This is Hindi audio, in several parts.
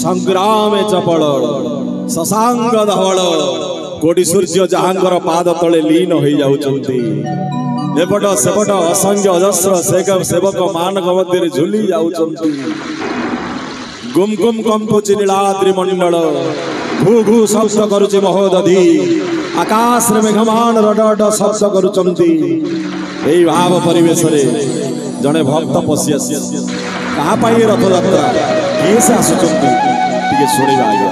संग्राम चपल शशांक धवल कोटि सूर्य जहांगर पाद तले लीन हो जाउछंती एपट सेपट असंख्य अजस्र सेवक मानक मध्य झुली जाउछंती गुम गुम कंपुची नीलाद्रि मंडल घू घू शब्द करुचे महोदधि आकाश रे मेघमान रडड शब्द करुचंती एई भाव परिवेश रे जने भक्त पसी आसी कहा पाई रथ यात्रा किए से आसुचंती टिके सुनिबा आगे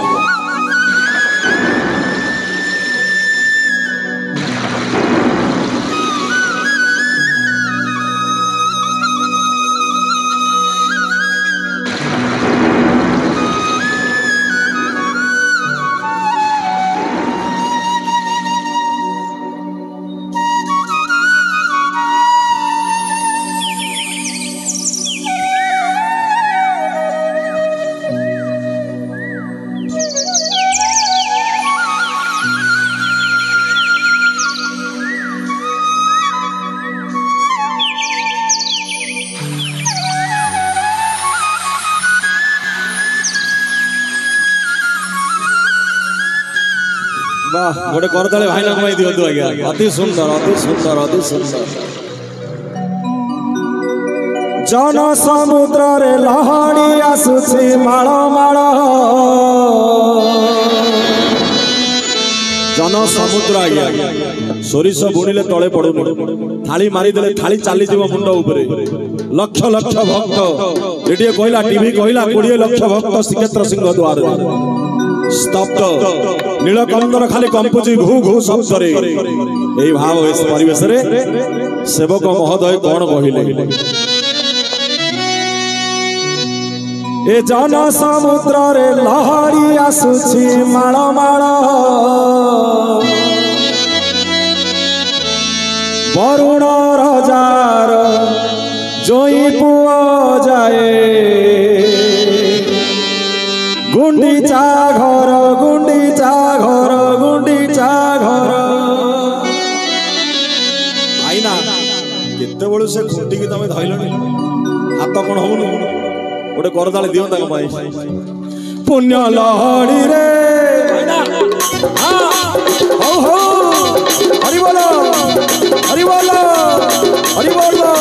गोटे करदले भाई लोग दियो आज्ञा अति सुंदर अति सुंदर अति सुंदर जन समुद्र रे लहड़ी आसुछि माळ माळ जन समुद्र आज्ञा सोरिष बुणिले तले पड़ुनी थाली मारी देले थाली चाली जीव मुंड ऊपरे लक्ष लक्ष भक्त रेडियो कहला टीवी कहला 20 लक्ष भक्त श्रीक्षेत्र सिंह द्वार स्तब्ध नीलकंदर खाली कंपुची घू घू शब्द रे एई भाव इस परिवेश रे सेवक महोदय कौन कहिले ए जन समुद्र रे लहड़ी आसुछि माळ माळ वरुण रजार जोई पुआ जाए गुंडीचा घर गुंडीचा घर गुंडीचा घर आईना केते बळु से खुंटी की तमे धइलनी हाथ कोन होउनु गोटे करदाले दियो ताको पाई पुण्य लहड़ी रे आईना हां हो हो हरि बोलो हरि बोलो हरि बोलो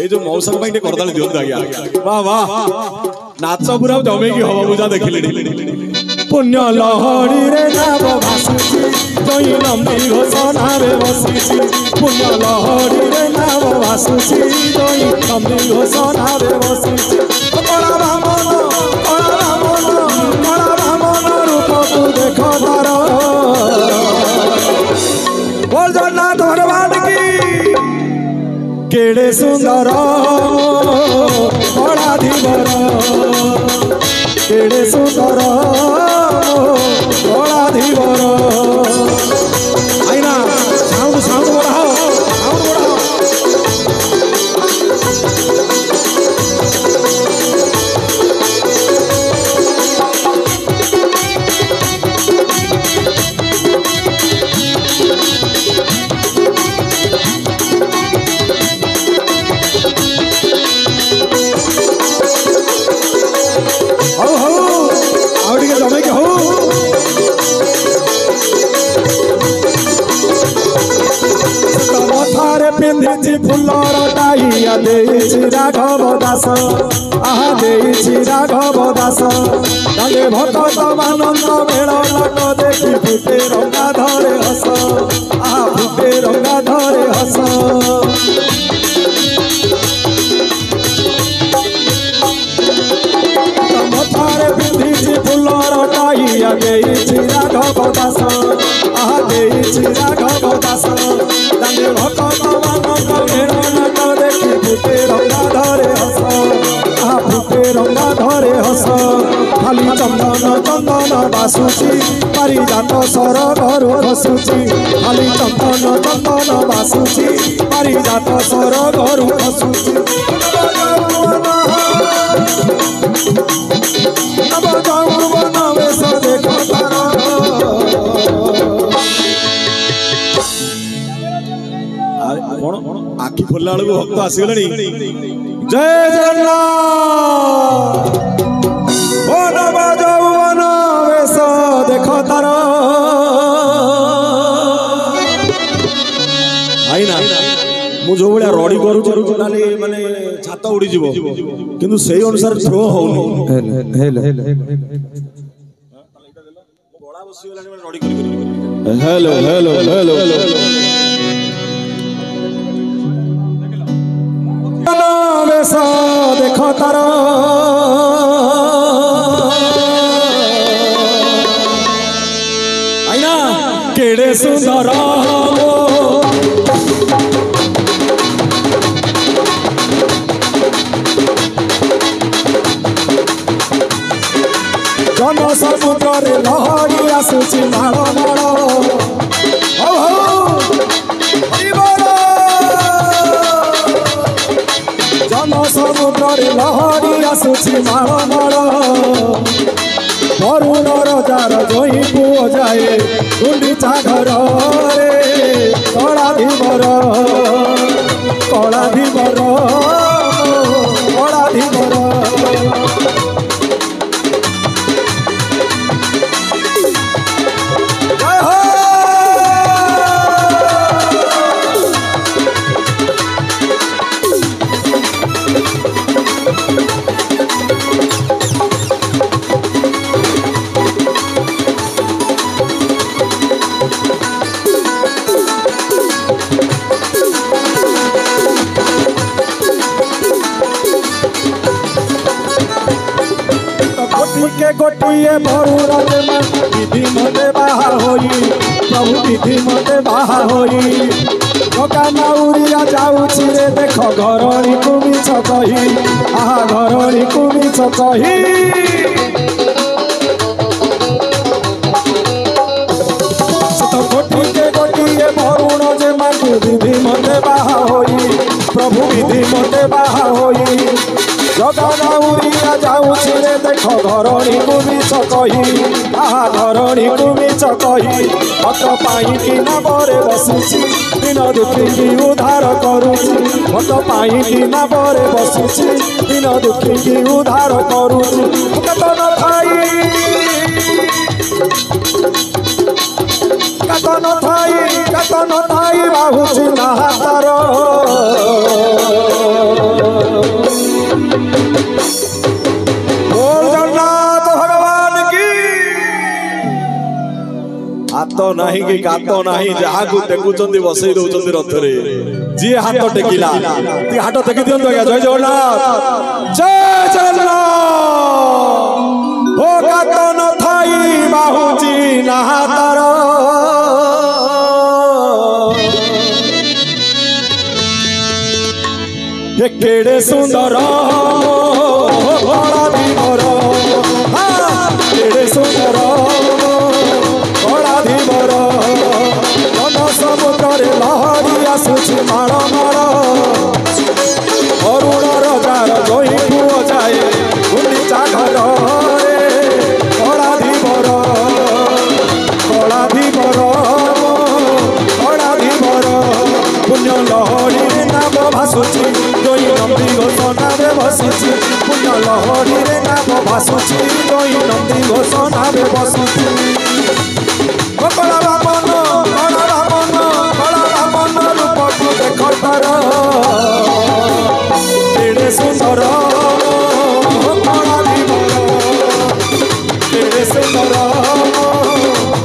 जो मौसम भाई करदाले दियो आज्ञा वाह वाह नाच पूरा जमे की हवा बुझा देखिले पुण्य लहड़ी रे नाव भासुची जई लंबी घोषणा रे बसिची पुण्य लहड़ी रे नाव भासुची जई लंबी घोषणा रे बसिची कला भामन रूप तू देखो तार बोल जगन्नाथ भगवान की केड़े सुंदर बड़ा धीवर केड़े सुंदर बड़ा धीवर आईना साउंड साउंड बढ़ाओ साउंड बढ़ाओ फुलर टाइया देछि राघव दास आहा देछि राघव दास डाले भक्त मानंद मेल लाट देखि फुटे रंगा धरे हस आहा फुटे रंगा धरे हस मथारे पिंधिछि फुलर टाइया देछि राघव दास आहा देछि राघव दास डाले भक्त फुटे रंगा धरे हस आ फुटे रंगा धरे हस खाली चंदन चंदन बासुची पारिजात सर घर खसुची खाली चंदन चंदन बासुची पारिजात सर घर खसुची आखि खोलला बेलू भक्त आसीगले जय जगन्नाथ ओ नव यौवन वेश देख तार आईना मु जो बड़ा रडी करू माने छात उड़ी जीवो किंतु सेही अनुसार थ्रो होउनी हेलो हेलो हेलो वेश देख तार आईना केड़े सुंदर जन समुद्र लहरी आसुची माड़ माड़ जन समुद्र लहरी आसुची माड़ माड़ वरुण रजार जोई पुओ जाए गुंडीचा घर रे कला धीवर कला धीवर कला धीवर के गोटिए भरुरा विधि मते बाहा होई प्रभु विधि मते बाहा होई टका नाउरिया जाउछि रे देख घरणी को मिछ कही आहा घरणी को मिछ कही सत गोटी के गोटिए भरुण जे मांगु विधि मते बाहा होई प्रभु विधि मते बाहा होई जगनाउरिया जाउछि रे देख घरणी को मिछ कही आहा घरणी को मिछ कही मत पाई कि ना बरे बसिछि दिन दुखी की उद्धार करुछि मत पाई कि ना बरे बसिछि दिन दुखी की उद्धार करुछि कतन थाई बाहुछि ना हातर हाथ नाही कि गात नाही जहाँ को टेकुचंदी बसई दउचंदी रथरे जी हाथ टेकिला ती हाथ टेकी दियंतो आज्ञा जय जगन्नाथ जय जगन्नाथ ओ गात न थाई बाहुची ना हातर हे केड़े सुंदर बड़ा धीवर केड़े सुंदर जन समुद्र लहरी आसुची माड़ माड़ अरुण रजार जोई पुओ जाए गुंडीचा घर रे कला धीवर कला धीवर कला धीवर पुण्य लहरी रे नाम भासुची जोई नंदी घोष नामे बसिची पुण्य लहरी रे नाम भासुची जोई नंदी घोष नामे बसिची कला बापन रूप देख तार केड़े सुंदर कला धीवर केड़े सुंदर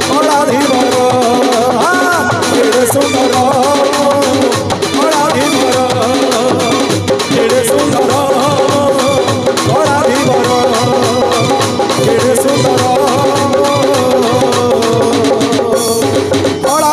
कला धीवर केड़े सुंदर कला धीवर केड़े सुंदर कला धीवर केड़े सुंदर कला